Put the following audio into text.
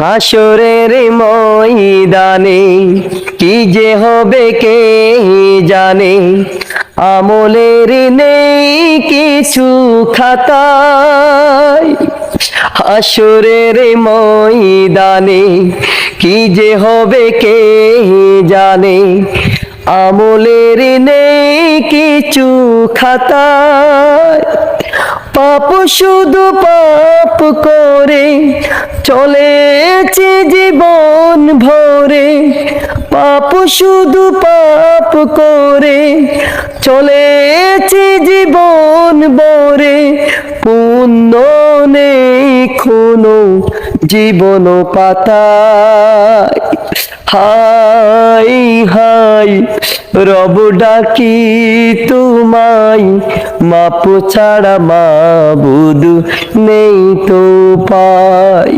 হাসরের ময়দানে কি যে হবে কে জানে, আমলের নেই কিছু খাতায়। হাসরের ময়দানে কি যে হবে কে জানে, আমলের নেই কিছু খাতায়। পাপ শুধু পাপ করে চলেছে জীবন ভরে, পাপ শুধু পাপ করে চলেছে জীবন ভরে, পুণ্য নেই কোনো জীবন পাতায়। হাই হাই রব ডাকি তোমায়, মাপ ছাড়া মাবুদ নেই তো পাই।